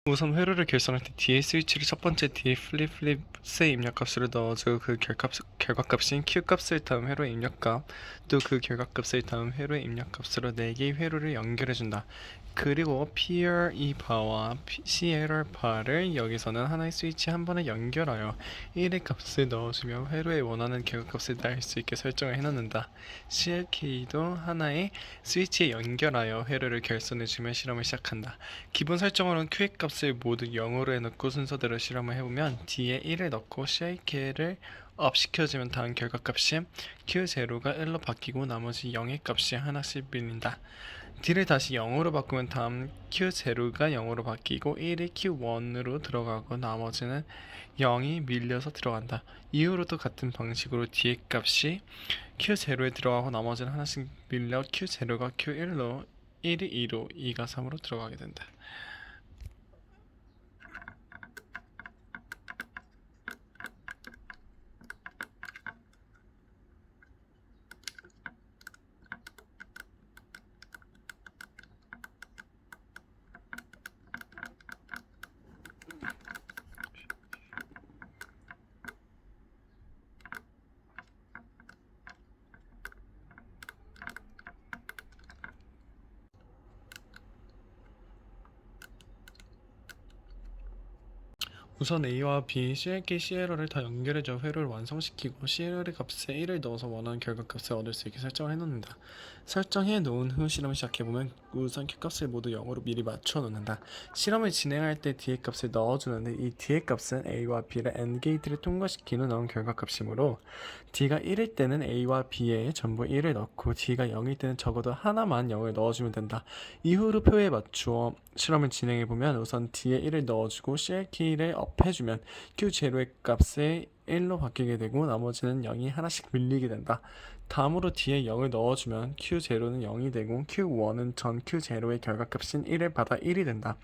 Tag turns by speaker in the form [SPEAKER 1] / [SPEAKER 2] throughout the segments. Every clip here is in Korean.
[SPEAKER 1] 우선 회로를 결선할 때 뒤에 스위치를 첫 번째 뒤에 플립스의 입력값으로 넣어주고 그 결과값인 Q값을 다음 회로의 입력값, 또 그 결과값을 다음 회로의 입력값으로 4개의 회로를 연결해준다. 그리고 PRE 바와 CLR 바를 여기서는 하나의 스위치 한 번에 연결하여 1의 값을 넣어주며 회로에 원하는 결과값을 날 수 있게 설정을 해놓는다. CLK도 하나의 스위치에 연결하여 회로를 결선해주며 실험을 시작한다. 기본 설정으로는 Q의 값을 모두 0으로 해놓고 순서대로 실험을 해보면 D에 1을 넣고 CLK를 업 시켜주면 다음 결과값이 Q0가 1로 바뀌고 나머지 0의 값이 하나씩 밀린다. D를 다시 0으로 바꾸면 다음 Q0가 0으로 바뀌고 1이 Q1으로 들어가고 나머지는 0이 밀려서 들어간다. 이후로도 같은 방식으로 D의 값이 Q0에 들어가고 나머지는 하나씩 밀려 Q0가 Q1로 1이 2로 2가 3으로 들어가게 된다. 우선 A와 B, CLK, CLR을 다 연결해줘 회로를 완성시키고 CLR의 값에 1을 넣어서 원하는 결과값을 얻을 수 있게 설정을 해놓는다. 설정해 놓은 후 실험을 시작해보면 우선 Q값을 모두 0으로 미리 맞춰 놓는다. 실험을 진행할 때 D의 값을 넣어주는데 이 D의 값은 A와 B를 AND 게이트를 통과시킨 후 나온 결과값이므로 D가 1일 때는 A와 B에 전부 1을 넣고 D가 0일 때는 적어도 하나만 0을 넣어주면 된다. 이후로 표에 맞추어 실험을 진행해보면 우선 D에 1을 넣어주고 CLK를 업해주면 Q0의 값에 1로 바뀌게 되고 나머지는 0이 하나씩 밀리게 된다. 다음으로 D에 0을 넣어주면 Q0는 0이 되고 Q1은 전 Q0의 결과값인 1을 받아 1이 된다.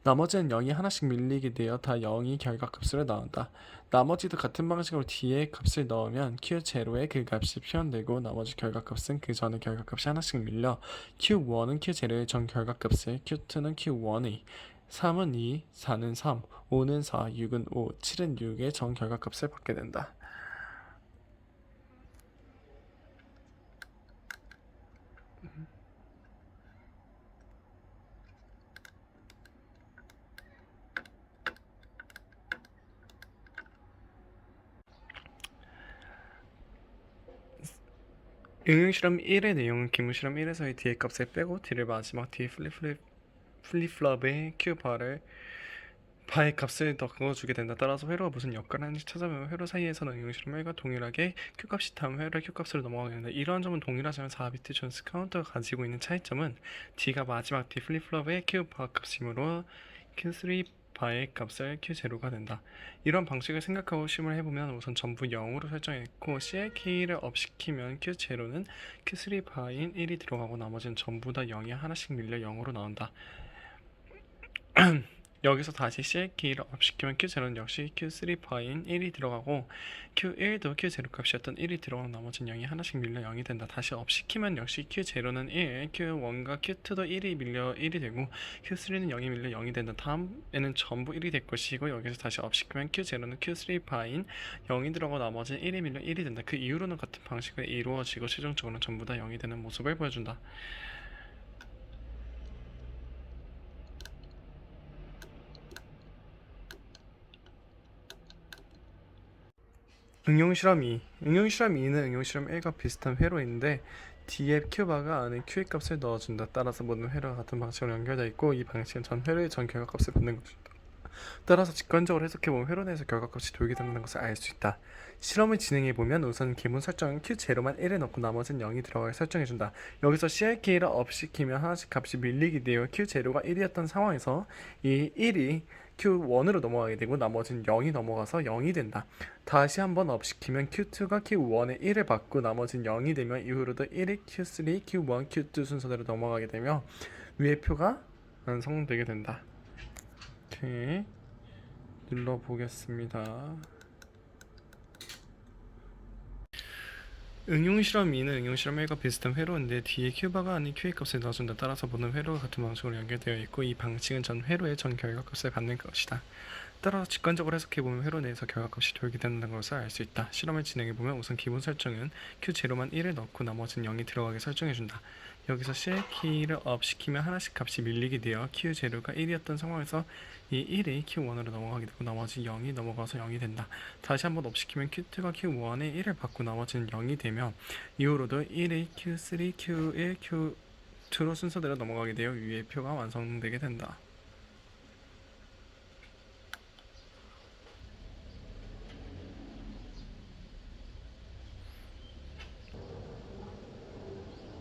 [SPEAKER 1] 나머지는 0이 하나씩 밀리게 되어 다 0이 결과값으로 나온다. 나머지도 같은 방식으로 D에 값을 넣으면 Q0의 그 값이 표현되고 나머지 결과값은 그 전의 결과값이 하나씩 밀려 Q1은 Q0의 전 결과값을, Q2는 Q1의, 3은 2, 4는 3, 5는 4, 6은 5, 7은 6의 전 결과값을 받게 된다. 응용실험 1의 내용은 기문실험 1에서의 D의 값을 빼고 D를 마지막 D 플립플롭의 Q바를 바의 값을 넣어주게 된다. 따라서 회로가 무슨 역할을 하는지 찾아보면 회로 사이에서는 응용실험 1과 동일하게 Q값이 다음 회로의 Q값으로 넘어가게 된다. 이러한 점은 동일하지만 4비트 존스 카운터가 가지고 있는 차이점은 D가 마지막 D 플립플롭의 Q바 값이므로 Q3 바의 값을 Q0가 된다. 이런 방식을 생각하고 실험을 해보면 우선 전부 0으로 설정했고 CLK를 업시키면 Q0는 Q3 바인 1이 들어가고 나머지는 전부 다 0이 하나씩 밀려 0으로 나온다. 여기서 다시 CLK를 업시키면 Q0는 역시 Q3 파인 1이 들어가고 Q1도 Q0 값이었던 1이 들어가고 나머지는 0이 하나씩 밀려 0이 된다. 다시 업시키면 역시 Q0는 1, Q1과 Q2도 1이 밀려 1이 되고 Q3는 0이 밀려 0이 된다. 다음에는 전부 1이 될 것이고 여기서 다시 업시키면 Q0는 Q3 파인 0이 들어가고 나머지는 1이 밀려 1이 된다. 그 이후로는 같은 방식으로 이루어지고 최종적으로는 전부 다 0이 되는 모습을 보여준다. 응용실험 2. 응용실험 2는 응용실험 1과 비슷한 회로인데 D의 Q바가 안에 Q의 값을 넣어준다. 따라서 모든 회로가 같은 방식으로 연결되어 있고 이 방식은 전 회로의 전 결과값을 받는 것이다. 따라서 직관적으로 해석해보면 회로 내에서 결과값이 돌게된다는 것을 알 수 있다. 실험을 진행해보면 우선 기본 설정은 Q0만 1을 넣고 나머지는 0이 들어가게 설정해준다. 여기서 CLK를 업시키면 하나씩 값이 밀리게 되어 Q0가 1이었던 상황에서 이 1이 Q1으로 넘어가게 되고 나머지는 0이 넘어가서 0이 된다. 다시 한번 업시키면 Q2가 Q1의 1을 받고 나머지는 0이 되며 이후로도 1이 Q3, Q1, Q2 순서대로 넘어가게 되며 위의 표가 완성되게 된다. 오케이. 눌러보겠습니다. 응용 실험 2는 응용 실험 1과 비슷한 회로인데 뒤에 Q바가 아닌 Q의 값을 넣어준다. 따라서 모든 회로가 같은 방식으로 연결되어 있고 이 방식은 전 회로의 전 결과값을 받는 것이다. 따라서 직관적으로 해석해보면 회로 내에서 결과값이 돌게된다는 것을 알 수 있다. 실험을 진행해보면 우선 기본 설정은 Q0만 1을 넣고 나머지는 0이 들어가게 설정해준다. 여기서 실 키를 업 시키면 하나씩 값이 밀리게 되어 Q0가 1이었던 상황에서 이 1이 Q1으로 넘어가게 되고 나머지 0이 넘어가서 0이 된다. 다시 한번 업 시키면 Q2가 Q1에 1을 받고 나머지는 0이 되며 이후로도 1이 Q3, Q1, Q2로 순서대로 넘어가게 되어 위의 표가 완성되게 된다.